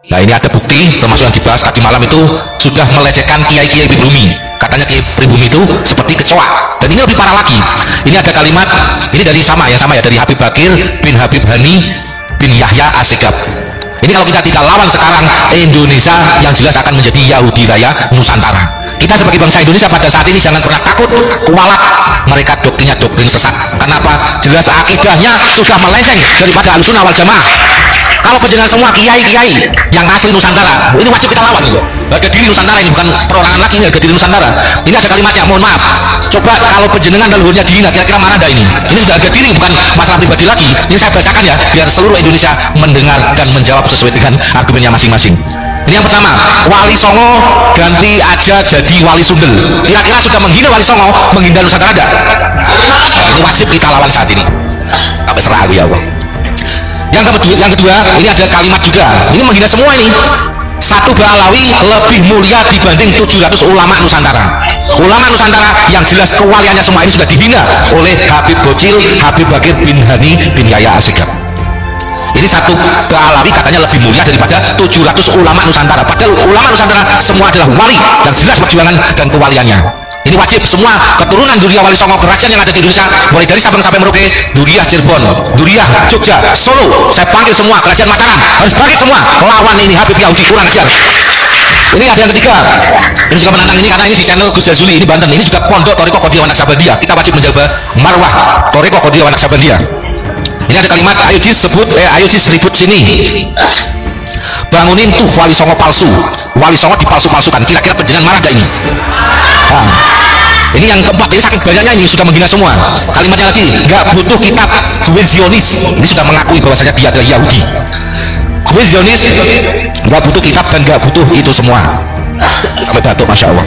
Nah ini ada bukti termasuk yang dibahas tadi malam itu sudah melecehkan kiai-kiai pribumi. Katanya kiai pribumi itu seperti kecoa. Dan ini lebih parah lagi. Ini ada kalimat, ini dari sama ya dari Habib Bakir bin Habib Hani bin Yahya Assegaf. Ini kalau kita tidak lawan sekarang, Indonesia yang jelas akan menjadi Yahudi Raya Nusantara. Kita sebagai bangsa Indonesia pada saat ini jangan pernah takut kualat mereka doktrinnya doktrin sesat. Kenapa? Jelas akidahnya sudah melenceng daripada Ahlussunnah wal Jamaah. Kalau penjenengan semua kiai-kiai yang asli Nusantara, ini wajib kita lawan gitu. Harga diri Nusantara ini bukan perorangan lagi, ini harga diri Nusantara. Ini ada kalimatnya, mohon maaf. Coba kalau penjenengan leluhurnya dihina, kira-kira mana ada ini? Ini sudah harga diri, bukan masalah pribadi lagi. Ini saya bacakan ya, biar seluruh Indonesia mendengar dan menjawab sesuai dengan argumennya masing-masing. Ini yang pertama, Wali Songo ganti aja jadi Wali Sundel. Kira-kira sudah menghina Wali Songo, menghina Nusantara ada? Nah, ini wajib kita lawan saat ini. Sampai serah ya Allah. Yang kedua, ini ada kalimat juga. Ini menghina semua ini. Satu Ba'alawi lebih mulia dibanding 700 ulama Nusantara. Ulama Nusantara yang jelas kewaliannya semua ini sudah dihina oleh Habib Bocil, Habib Bakir bin Hani bin Yahya Assegaf. Ini satu Ba'alawi katanya lebih mulia daripada 700 ulama Nusantara. Padahal ulama Nusantara semua adalah wali yang jelas perjuangan dan kewaliannya. Ini wajib semua keturunan Duriyah Wali Songo kerajaan yang ada di Indonesia, mulai dari Sabang sampai Merauke, Duriyah Cirebon, Duriyah Jogja, Solo, saya panggil semua kerajaan Mataram harus bangkit semua lawan ini Habib Yahudi kurang ajar. Ini ada yang ketiga, ini juga menantang ini karena ini di channel Gus Jazuli, ini Banten, ini juga pondok Thariqah Qadiriyah Naqsabandiyah. Kita wajib menjaga marwah Thariqah Qadiriyah Naqsabandiyah. Ini ada kalimat, ayo jis ribut sini, bangunin tuh Wali Songo palsu, Wali Songo dipalsu-palsukan. Kira-kira penjenengan marah gak ini? Nah, ini yang keempat, ini saking banyaknya ini sudah menghina semua. Kalimatnya lagi, nggak butuh kitab, gue Zionis. Ini sudah mengakui bahwasanya dia adalah Yahudi. Gue Zionis, nggak butuh kitab dan nggak butuh itu semua. Sampai batuk, masya Allah.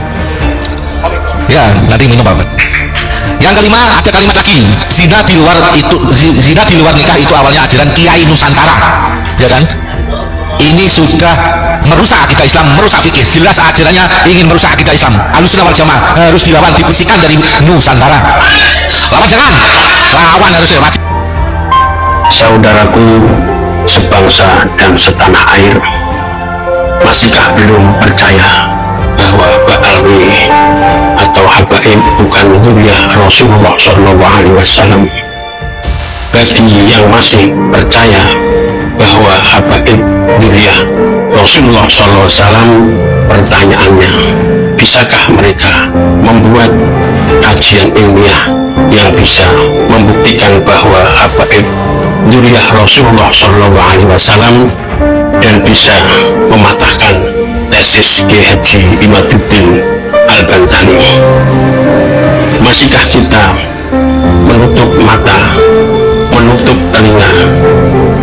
Ya, nanti minum banget. Yang kelima, ada kalimat lagi, zina di luar nikah itu awalnya ajaran Kiai Nusantara, ya kan? Ini sudah merusak akidah Islam, merusak fikih. Jelas ajarannya ingin merusak akidah Islam. Ahlussunnah wal Jamaah harus dilawan, dibersihkan dari Nusantara. Lawan jangan, lawan harus ya. Saudaraku sebangsa dan setanah air, masihkah belum percaya bahwa Ba'alawi atau Habaib bukan Duriyah Rasulullah SAW? Bagi yang masih percaya bahwa Habaib Duriyah Rasulullah SAW, pertanyaannya, bisakah mereka membuat kajian ilmiah yang bisa membuktikan bahwa Habaib Duriyah Rasulullah SAW dan bisa mematahkan tesis Kiai Haji Imaduddin Al-Bantani? Masihkah kita menutup mata, menutup telinga,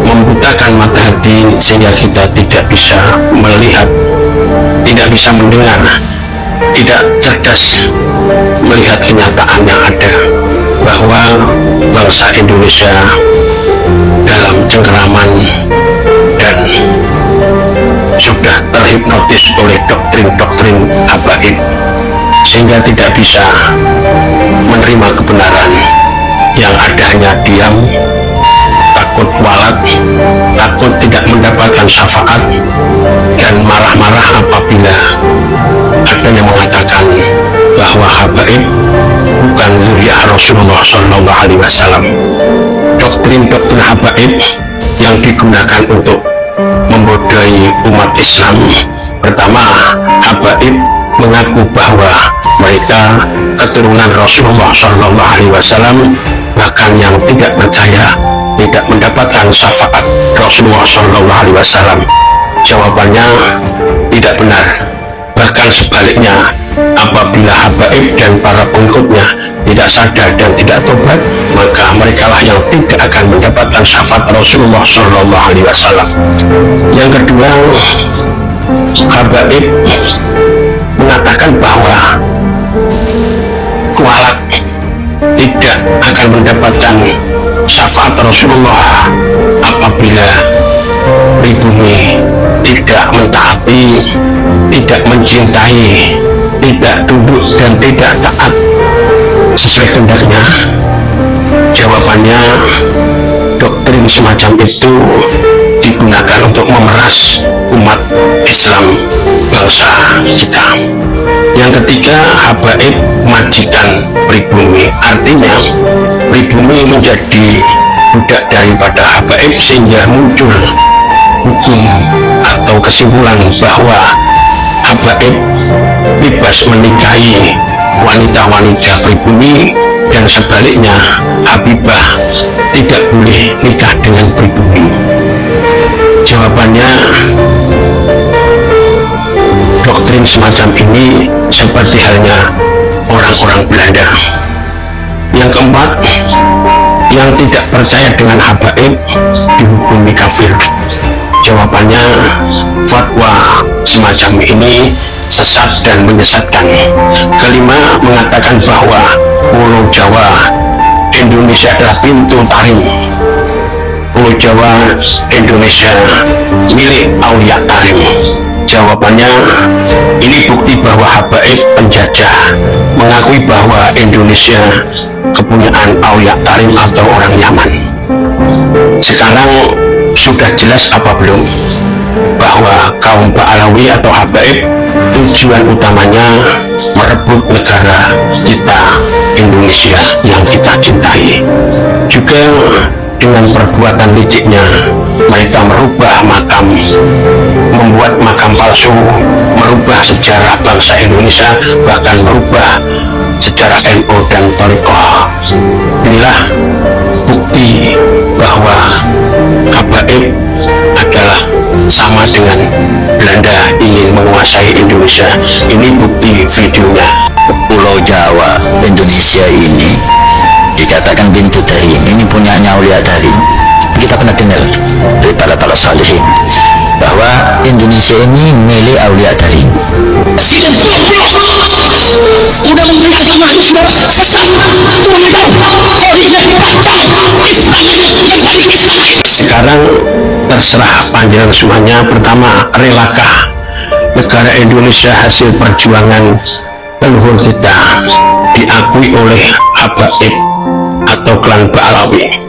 membutakan mata hati sehingga kita tidak bisa melihat, tidak bisa mendengar, tidak cerdas melihat kenyataan yang ada bahwa bangsa Indonesia dalam cengkeraman dan sudah terhipnotis oleh doktrin-doktrin habaib sehingga tidak bisa menerima kebenaran, yang ada hanya diam, takut walat, takut tidak mendapatkan syafaat, dan marah-marah apabila ada yang mengatakan bahwa habaib bukan Duriyah Rasulullah SAW. Doktrin-doktrin habaib yang digunakan untuk membodohi umat Islam. Pertama, habaib mengaku bahwa mereka keturunan Rasulullah SAW, bahkan yang tidak percaya tidak mendapatkan syafaat Rasulullah SAW. Jawabannya tidak benar. Bahkan sebaliknya, apabila habaib dan para pengikutnya tidak sadar dan tidak tobat, maka merekalah yang tidak akan mendapatkan syafaat Rasulullah SAW. Yang kedua, habaib mengatakan bahwa kualat tidak akan mendapatkan syafaat Rasulullah apabila pribumi tidak mentaati, tidak mencintai, tidak tunduk dan tidak taat sesuai kehendaknya. Jawabannya, doktrin semacam itu digunakan untuk memeras umat Islam bangsa kita. Yang ketiga, habaib majikan pribumi, artinya pribumi menjadi budak daripada habaib sehingga muncul hukum atau kesimpulan bahwa habaib bebas menikahi wanita-wanita pribumi dan sebaliknya Habibah tidak boleh nikah dengan pribumi. Jawabannya, doktrin semacam ini seperti halnya orang-orang Belanda. Yang keempat, yang tidak percaya dengan habaib dihukumi kafir. Jawabannya, fatwa semacam ini sesat dan menyesatkan. Kelima, mengatakan bahwa Pulau Jawa Indonesia adalah pintu tarim. Pulau Jawa Indonesia milik Aulia Tarim. Jawabannya, ini bukti bahwa habaib penjajah mengakui bahwa Indonesia kepunyaan Aulia Tarim atau orang Yaman. Sekarang sudah jelas apa belum bahwa kaum Ba'alawi atau habaib tujuan utamanya merebut negara kita Indonesia yang kita cintai. Juga dengan perbuatan liciknya mereka merubah makam, membuat makam palsu, merubah sejarah bangsa Indonesia, bahkan merubah sejarah NU dan Thariqah. Inilah bukti bahwa habaib adalah sama dengan Belanda ingin menguasai Indonesia. Ini bukti videonya. Pulau Jawa Indonesia ini dikatakan pintu tarim, ini punyanya Aulia Tarim. Kita pernah dengar dari para salihin bahwa Indonesia ini milik Aulia Tarim. Presiden udah memberikan informasi saudara sesat, Sekarang terserah panjenengan semuanya. Pertama, relakah negara Indonesia hasil perjuangan leluhur kita diakui oleh habaib atau klan Ba'alawi?